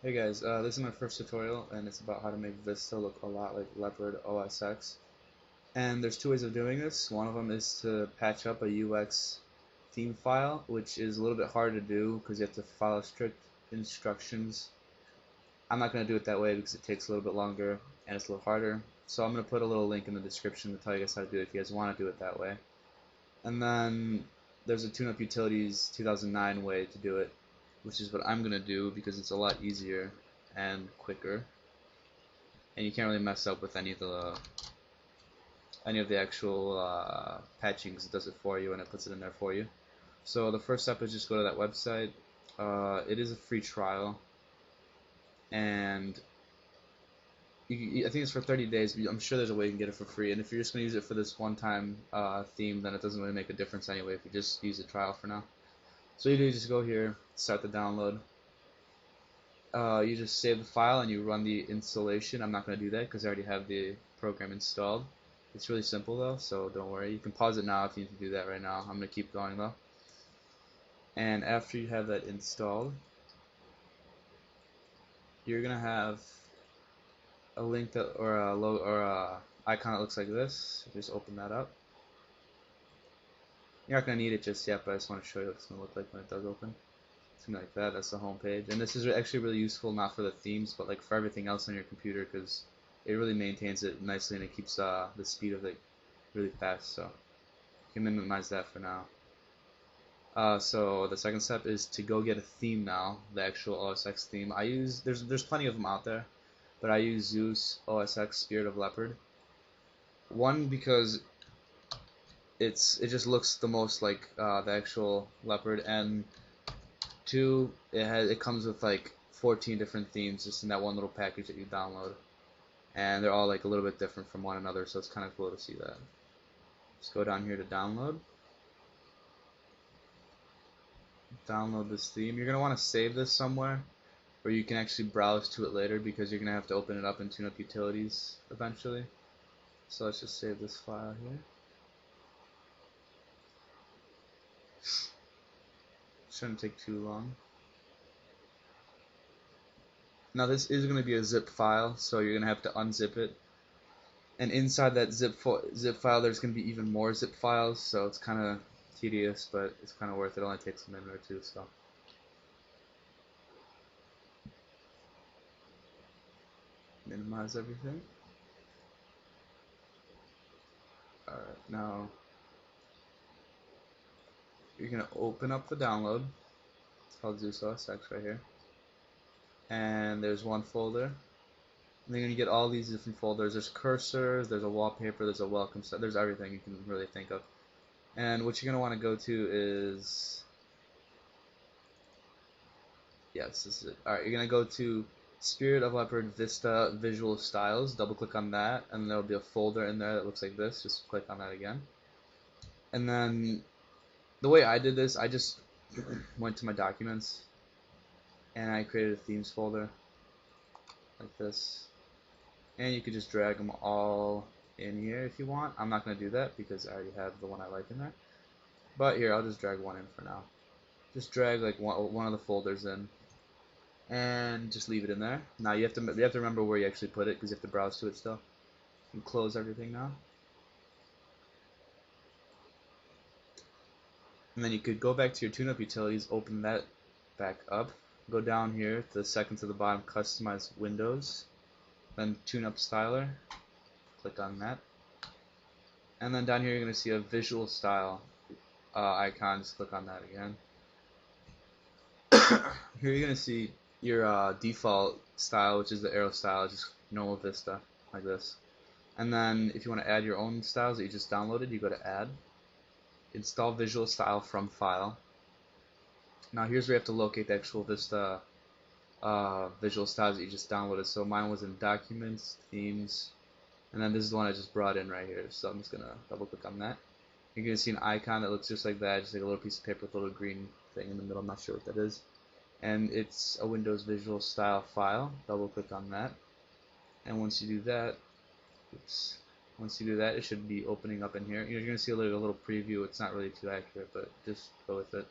Hey guys, this is my first tutorial and it's about how to make Vista look a lot like Leopard OS X. And there's two ways of doing this. One of them is to patch up a UX theme file, which is a little bit harder to do because you have to follow strict instructions. I'm not going to do it that way because it takes a little bit longer and it's a little harder. So I'm going to put a little link in the description to tell you guys how to do it if you guys want to do it that way. And then there's a TuneUp Utilities 2009 way to do it, which is what I'm going to do because it's a lot easier and quicker, and you can't really mess up with any of the actual patchings. It does it for you and it puts it in there for you. So the first step is just go to that website. It is a free trial, and I think it's for 30 days, but I'm sure there's a way you can get it for free. And if you're just going to use it for this one-time theme, then it doesn't really make a difference anyway if you just use the trial for now. So you do just go here, start the download. You just save the file and you run the installation. I'm not going to do that because I already have the program installed. It's really simple though, so don't worry. You can pause it now if you need to do that right now. I'm going to keep going though. And after you have that installed, you're going to have a link that, or a logo, or a icon that looks like this. Just open that up. You're not going to need it just yet, but I just want to show you what it's going to look like when it does open. Something like that. That's the home page, and this is actually really useful not for the themes, but like for everything else on your computer because it really maintains it nicely and it keeps the speed of it really fast. So you can minimize that for now. So the second step is to go get a theme now, the actual OS X theme. There's plenty of them out there, but I use Zeus OS X Spirit of Leopard. One, because it just looks the most like the actual leopard, and two, it comes with like 14 different themes just in that one little package that you download, and they're all like a little bit different from one another, so it's kind of cool to see that. Just go down here to download this theme. You're going to want to save this somewhere where you can actually browse to it later because you're going to have to open it up in TuneUp Utilities eventually. So let's just save this file here. Shouldn't take too long. Now this is going to be a zip file, so you're going to have to unzip it. And inside that zip file, there's going to be even more zip files, so it's kind of tedious, but it's kind of worth it. It only takes a minute or two, so. Minimize everything. Alright, now you're going to open up the download. It's called Zeus OS X right here. And there's one folder. And then you're going to get all these different folders. There's cursors, there's a wallpaper, there's a welcome set, there's everything you can really think of. And what you're going to want to go to is, yes, this is it. Alright, you're going to go to Spirit of Leopard Vista Visual Styles. Double click on that, and there'll be a folder in there that looks like this. Just click on that again. And then the way I did this, I just went to my documents and I created a themes folder like this. And you could just drag them all in here if you want. I'm not going to do that because I already have the one I like in there. But here, I'll just drag one in for now. Just drag like one of the folders in, and just leave it in there. Now you have to remember where you actually put it because you have to browse to it still. You can close everything now. And then you could go back to your TuneUp utilities, open that back up, go down here to the second to the bottom, customize windows, then TuneUp styler, click on that, and then down here you're going to see a visual style icon. Just click on that again. Here you're going to see your default style, which is the arrow style, just normal Vista like this. And then if you want to add your own styles that you just downloaded, you go to add, install visual style from file. Now here's where you have to locate the actual Vista visual styles that you just downloaded. So mine was in documents, themes, and then this is the one I just brought in right here. So I'm just gonna double click on that. You're gonna see an icon that looks just like that, just like a little piece of paper with a little green thing in the middle. I'm not sure what that is. And it's a Windows visual style file. Double click on that. And once you do that, it should be opening up in here. You're gonna see a little preview. It's not really too accurate, but just go with it.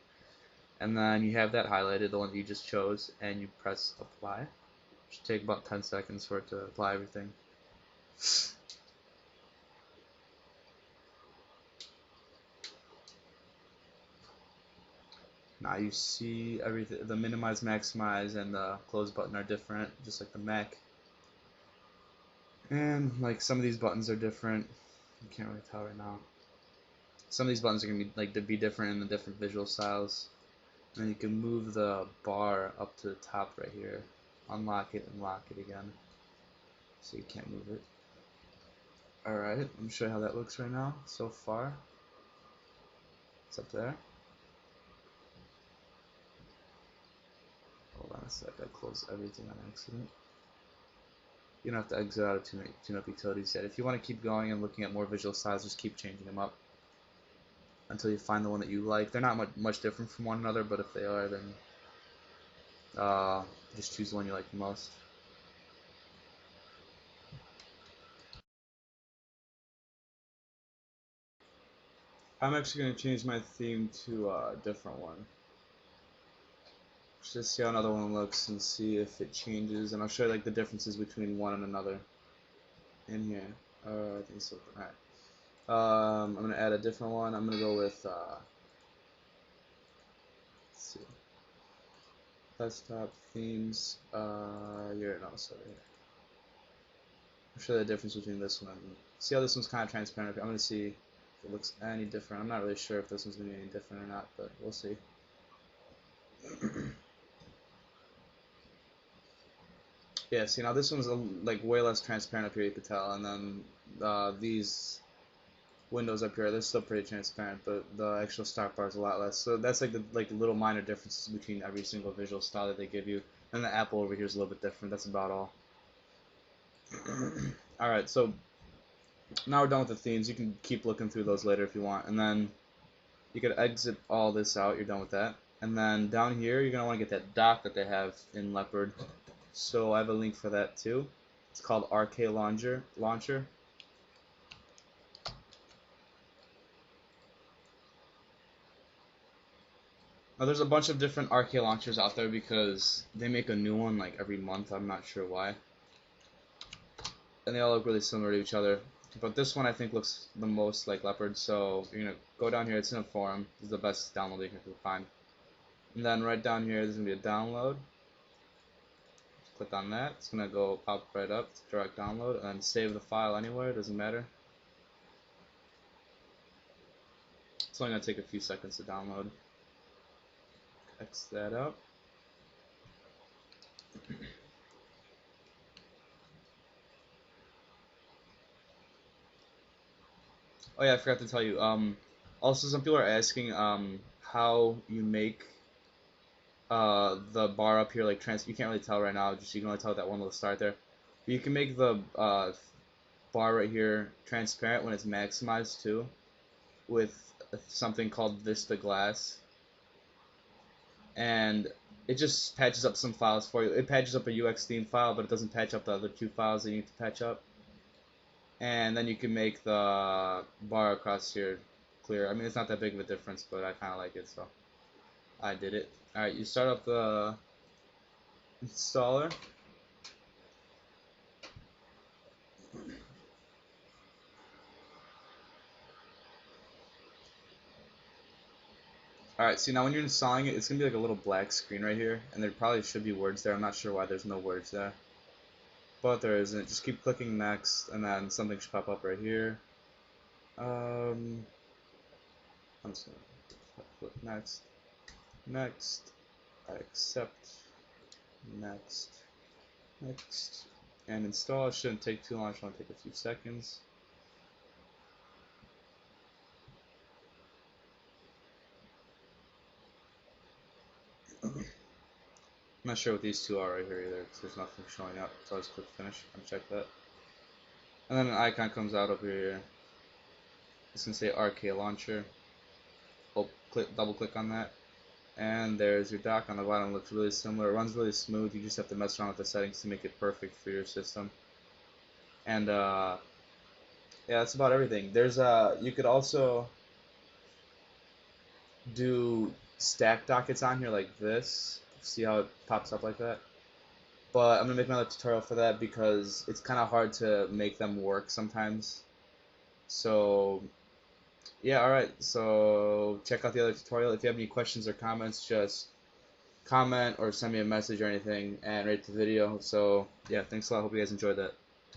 And then you have that highlighted, the one that you just chose, and you press apply. Should take about 10 seconds for it to apply everything. Now you see everything, the minimize, maximize, and the close button are different, just like the Mac. And like some of these buttons are different. You can't really tell right now. Some of these buttons are gonna be like to be different in the different visual styles. And then you can move the bar up to the top right here, unlock it and lock it again, so you can't move it. Alright, let me show you how that looks right now so far. It's up there. Hold on a sec, I closed everything on accident. You don't have to exit out of TuneUp utilities yet. If you want to keep going and looking at more visual styles, just keep changing them up until you find the one that you like. They're not much different from one another, but if they are, then just choose the one you like the most. I'm actually going to change my theme to a different one. Just see how another one looks and see if it changes, and I'll show you like the differences between one and another in here. I think so. Alright. I'm going to add a different one. I'm going to go with let's see. Desktop themes. Here, no, sorry. I'll show you the difference between this one and see how this one's kind of transparent. I'm going to see if it looks any different. I'm not really sure if this one's going to be any different or not, but we'll see. Yeah, see now this one's like way less transparent up here, you could tell, and then these windows up here, they're still pretty transparent, but the actual start bar is a lot less. So that's like the little minor differences between every single visual style that they give you. And the Apple over here is a little bit different. That's about all. Alright, so now we're done with the themes. You can keep looking through those later if you want. And then you could exit all this out. You're done with that. And then down here, you're going to want to get that dock that they have in Leopard. So I have a link for that too. It's called RK Launcher. Now there's a bunch of different RK launchers out there because they make a new one like every month. I'm not sure why. And they all look really similar to each other. But this one I think looks the most like Leopard. So you're going to go down here. It's in a forum. This is the best download you can find. And then right down here there's going to be a download. Click on that. It's going to go pop right up, direct download, and then save the file anywhere. It doesn't matter. It's only going to take a few seconds to download. X that out. Oh yeah, I forgot to tell you. Also, some people are asking how you make the bar up here like you can't really tell right now. Just you can only tell that one little start there. But you can make the bar right here transparent when it's maximized too, with something called Vista Glazz. And it just patches up some files for you. It patches up a UXTheme file, but it doesn't patch up the other two files that you need to patch up. And then you can make the bar across here clear. I mean, it's not that big of a difference, but I kind of like it, so I did it. Alright, you start up the installer. Alright, see now when you're installing it, it's going to be like a little black screen right here, and there probably should be words there. I'm not sure why there's no words there. But there isn't. Just keep clicking next, and then something should pop up right here. I'm just going to click next. Next. I accept. Next. Next. And install. It shouldn't take too long. It should only take a few seconds. I'm not sure what these two are right here either, because there's nothing showing up. So I'll just click finish and check that. And then an icon comes out over here. It's going to say RK Launcher. Double click on that. And there's your dock on the bottom. It looks really similar. It runs really smooth. You just have to mess around with the settings to make it perfect for your system. And yeah, that's about everything. There's you could also do stack dockets on here like this. See how it pops up like that? But I'm gonna make another tutorial for that because it's kind of hard to make them work sometimes. So yeah, alright, so check out the other tutorial. If you have any questions or comments, just comment or send me a message or anything and rate the video. So yeah, thanks a lot. Hope you guys enjoyed that.